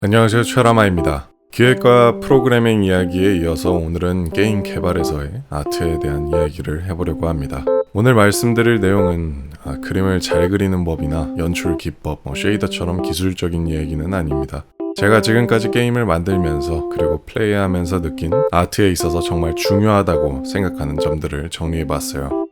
안녕하세요, 최라마입니다. 기획과 프로그래밍 이야기에 이어서 오늘은 게임 개발에서의 아트에 대한 이야기를 해보려고 합니다. 오늘 말씀드릴 내용은 그림을 잘 그리는 법이나 연출 기법, 쉐이더처럼 기술적인 이야기는 아닙니다. 제가 지금까지 게임을 만들면서 그리고 플레이하면서 느낀 아트에 있어서 정말 중요하다고 생각하는 점들을 정리해봤어요.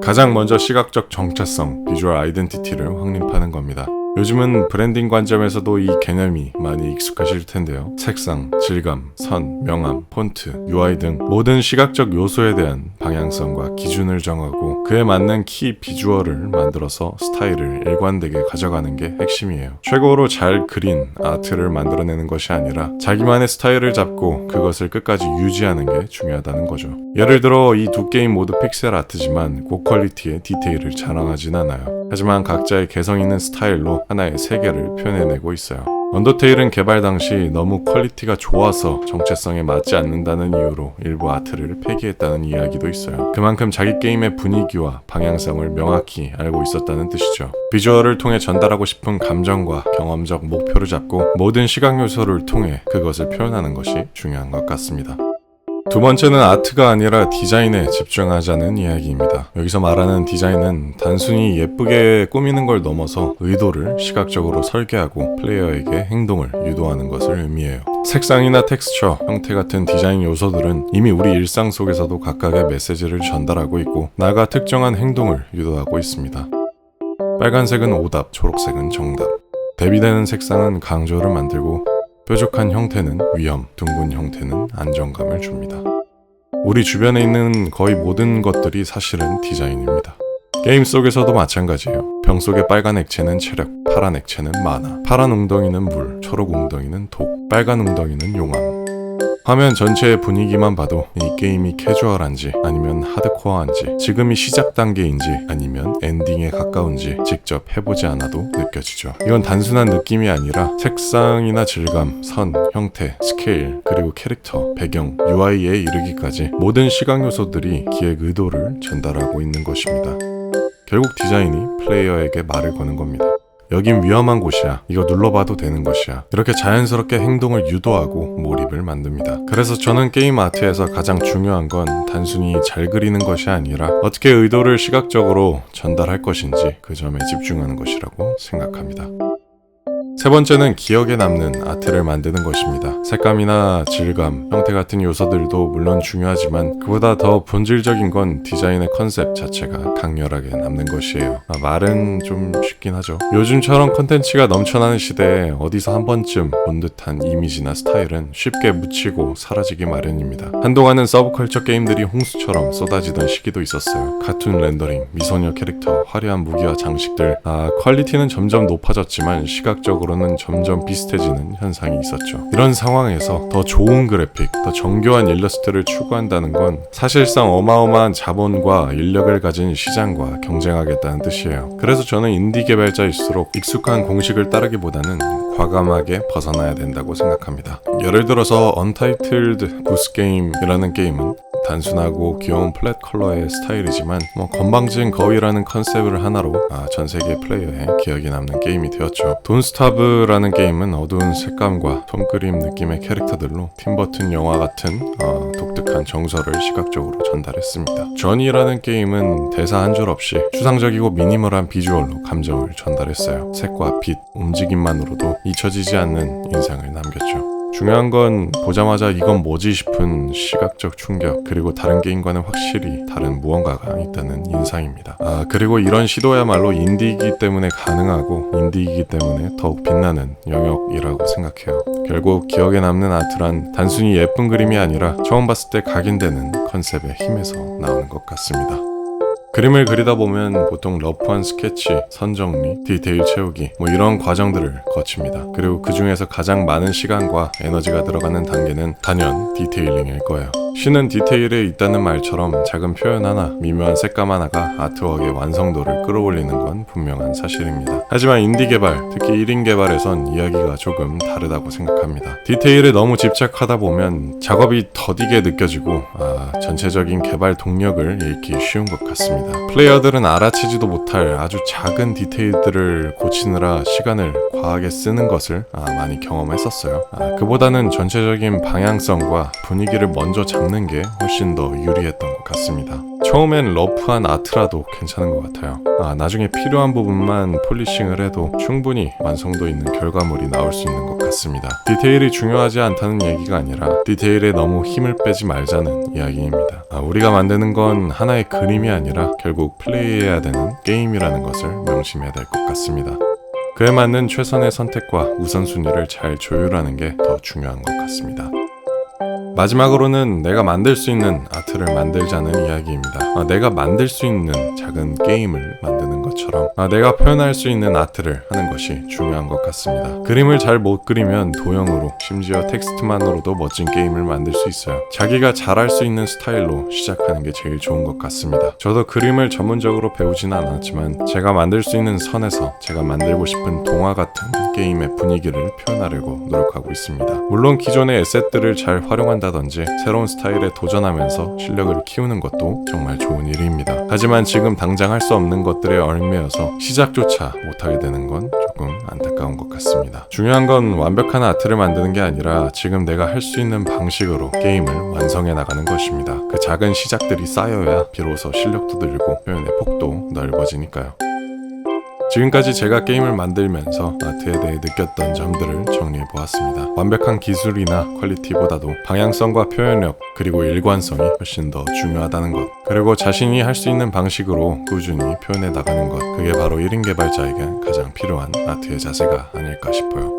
가장 먼저 시각적 정체성, 비주얼 아이덴티티를 확립하는 겁니다. 요즘은 브랜딩 관점에서도 이 개념이 많이 익숙하실 텐데요. 색상, 질감, 선, 명암, 폰트, UI 등 모든 시각적 요소에 대한 방향성과 기준을 정하고 그에 맞는 키 비주얼을 만들어서 스타일을 일관되게 가져가는 게 핵심이에요. 최고로 잘 그린 아트를 만들어내는 것이 아니라 자기만의 스타일을 잡고 그것을 끝까지 유지하는 게 중요하다는 거죠. 예를 들어 이 두 게임 모두 픽셀 아트지만 고퀄리티의 디테일을 자랑하진 않아요. 하지만 각자의 개성 있는 스타일로 하나의 세계를 표현해내고 있어요. 언더테일은 개발 당시 너무 퀄리티가 좋아서 정체성에 맞지 않는다는 이유로 일부 아트를 폐기했다는 이야기도 있어요. 그만큼 자기 게임의 분위기와 방향성을 명확히 알고 있었다는 뜻이죠. 비주얼을 통해 전달하고 싶은 감정과 경험적 목표를 잡고 모든 시각 요소를 통해 그것을 표현하는 것이 중요한 것 같습니다. 두 번째는 아트가 아니라 디자인에 집중하자는 이야기입니다. 여기서 말하는 디자인은 단순히 예쁘게 꾸미는 걸 넘어서 의도를 시각적으로 설계하고 플레이어에게 행동을 유도하는 것을 의미해요. 색상이나 텍스처, 형태 같은 디자인 요소들은 이미 우리 일상 속에서도 각각의 메시지를 전달하고 있고 나아가 특정한 행동을 유도하고 있습니다. 빨간색은 오답, 초록색은 정답. 대비되는 색상은 강조를 만들고 뾰족한 형태는 위험, 둥근 형태는 안정감을 줍니다. 우리 주변에 있는 거의 모든 것들이 사실은 디자인입니다. 게임 속에서도 마찬가지예요. 병 속의 빨간 액체는 체력, 파란 액체는 마나, 파란 웅덩이는 물, 초록 웅덩이는 독, 빨간 웅덩이는 용암. 화면 전체의 분위기만 봐도 이 게임이 캐주얼한지 아니면 하드코어한지 지금이 시작 단계인지 아니면 엔딩에 가까운지 직접 해보지 않아도 느껴지죠. 이건 단순한 느낌이 아니라 색상이나 질감, 선, 형태, 스케일, 그리고 캐릭터, 배경, UI에 이르기까지 모든 시각 요소들이 기획 의도를 전달하고 있는 것입니다. 결국 디자인이 플레이어에게 말을 거는 겁니다. 여긴 위험한 곳이야. 이거 눌러봐도 되는 것이야. 이렇게 자연스럽게 행동을 유도하고 몰입을 만듭니다. 그래서 저는 게임 아트에서 가장 중요한 건 단순히 잘 그리는 것이 아니라 어떻게 의도를 시각적으로 전달할 것인지 그 점에 집중하는 것이라고 생각합니다. 세 번째는 기억에 남는 아트를 만드는 것입니다. 색감이나 질감, 형태 같은 요소들도 물론 중요하지만 그보다 더 본질적인 건 디자인의 컨셉 자체가 강렬하게 남는 것이에요. 말은 좀 쉽긴 하죠. 요즘처럼 콘텐츠가 넘쳐나는 시대에 어디서 한 번쯤 본 듯한 이미지나 스타일은 쉽게 묻히고 사라지기 마련입니다. 한동안은 서브컬처 게임들이 홍수처럼 쏟아지던 시기도 있었어요. 카툰 렌더링, 미소녀 캐릭터, 화려한 무기와 장식들, 퀄리티는 점점 높아졌지만 시각적으로 는 점점 비슷해지는 현상이 있었죠. 이런 상황에서 더 좋은 그래픽, 더 정교한 일러스트를 추구한다는 건 사실상 어마어마한 자본과 인력을 가진 시장과 경쟁하겠다는 뜻이에요. 그래서 저는 인디 개발자일수록 익숙한 공식을 따르기보다는 과감하게 벗어나야 된다고 생각합니다. 예를 들어서 언타이틀드 구스 게임이라는 게임은 단순하고 귀여운 플랫 컬러의 스타일이지만 건방진 거위라는 컨셉을 하나로 전 세계 플레이어의 기억에 남는 게임이 되었죠. 돈스타브라는 게임은 어두운 색감과 톰그림 느낌의 캐릭터들로 팀버튼 영화 같은 독특한 정서를 시각적으로 전달했습니다. 전이라는 게임은 대사 한 줄 없이 추상적이고 미니멀한 비주얼로 감정을 전달했어요. 색과 빛, 움직임만으로도 잊혀지지 않는 인상을 남겼죠. 중요한 건 보자마자 이건 뭐지 싶은 시각적 충격, 그리고 다른 게임과는 확실히 다른 무언가가 있다는 인상입니다. 그리고 이런 시도야말로 인디이기 때문에 가능하고 인디이기 때문에 더욱 빛나는 영역이라고 생각해요. 결국 기억에 남는 아트란 단순히 예쁜 그림이 아니라 처음 봤을 때 각인되는 컨셉의 힘에서 나오는 것 같습니다. 그림을 그리다 보면 보통 러프한 스케치, 선정리, 디테일 채우기 이런 과정들을 거칩니다. 그리고 그 중에서 가장 많은 시간과 에너지가 들어가는 단계는 단연 디테일링일 거예요. 쉬는 디테일에 있다는 말처럼 작은 표현 하나, 미묘한 색감 하나가 아트웍의 완성도를 끌어올리는 건 분명한 사실입니다. 하지만 인디 개발, 특히 1인 개발에선 이야기가 조금 다르다고 생각합니다. 디테일에 너무 집착하다 보면 작업이 더디게 느껴지고 전체적인 개발 동력을 잃기 쉬운 것 같습니다. 플레이어들은 알아채지도 못할 아주 작은 디테일들을 고치느라 시간을 과하게 쓰는 것을 많이 경험했었어요. 그보다는 전체적인 방향성과 분위기를 먼저 잡는 게 훨씬 더 유리했던 것 같습니다. 처음엔 러프한 아트라도 괜찮은 것 같아요. 나중에 필요한 부분만 폴리싱을 해도 충분히 완성도 있는 결과물이 나올 수 있는 것 같습니다. 디테일이 중요하지 않다는 얘기가 아니라 디테일에 너무 힘을 빼지 말자는 이야기입니다. 우리가 만드는 건 하나의 그림이 아니라 결국 플레이해야 되는 게임이라는 것을 명심해야 될 것 같습니다. 그에 맞는 최선의 선택과 우선순위를 잘 조율하는 게 더 중요한 것 같습니다. 마지막으로는 내가 만들 수 있는 아트를 만들자는 이야기입니다. 내가 만들 수 있는 작은 게임을 만드는 것처럼 내가 표현할 수 있는 아트를 하는 것이 중요한 것 같습니다. 그림을 잘 못 그리면 도형으로, 심지어 텍스트만으로도 멋진 게임을 만들 수 있어요. 자기가 잘할 수 있는 스타일로 시작하는 게 제일 좋은 것 같습니다. 저도 그림을 전문적으로 배우지는 않았지만 제가 만들 수 있는 선에서 제가 만들고 싶은 동화 같은 게임의 분위기를 표현하려고 노력하고 있습니다. 물론 기존의 에셋들을 잘 활용한다든지 새로운 스타일에 도전하면서 실력을 키우는 것도 정말 좋은 일입니다. 하지만 지금 당장 할 수 없는 것들에 얽매여서 시작조차 못하게 되는 건 조금 안타까운 것 같습니다. 중요한 건 완벽한 아트를 만드는 게 아니라 지금 내가 할 수 있는 방식으로 게임을 완성해 나가는 것입니다. 그 작은 시작들이 쌓여야 비로소 실력도 늘고 표현의 폭도 넓어지니까요. 지금까지 제가 게임을 만들면서 아트에 대해 느꼈던 점들을 정리해보았습니다. 완벽한 기술이나 퀄리티보다도 방향성과 표현력, 그리고 일관성이 훨씬 더 중요하다는 것, 그리고 자신이 할 수 있는 방식으로 꾸준히 표현해 나가는 것, 그게 바로 1인 개발자에게 가장 필요한 아트의 자세가 아닐까 싶어요.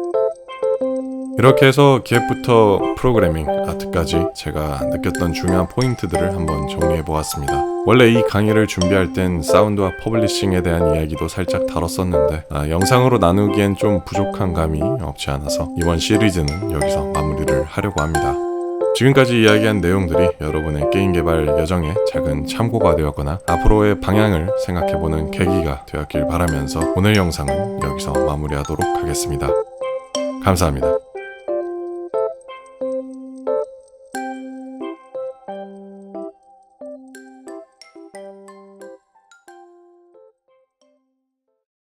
이렇게 해서 기획부터 프로그래밍, 아트까지 제가 느꼈던 중요한 포인트들을 한번 정리해보았습니다. 원래 이 강의를 준비할 땐 사운드와 퍼블리싱에 대한 이야기도 살짝 다뤘었는데 영상으로 나누기엔 좀 부족한 감이 없지 않아서 이번 시리즈는 여기서 마무리를 하려고 합니다. 지금까지 이야기한 내용들이 여러분의 게임 개발 여정에 작은 참고가 되었거나 앞으로의 방향을 생각해보는 계기가 되었길 바라면서 오늘 영상은 여기서 마무리하도록 하겠습니다. 감사합니다.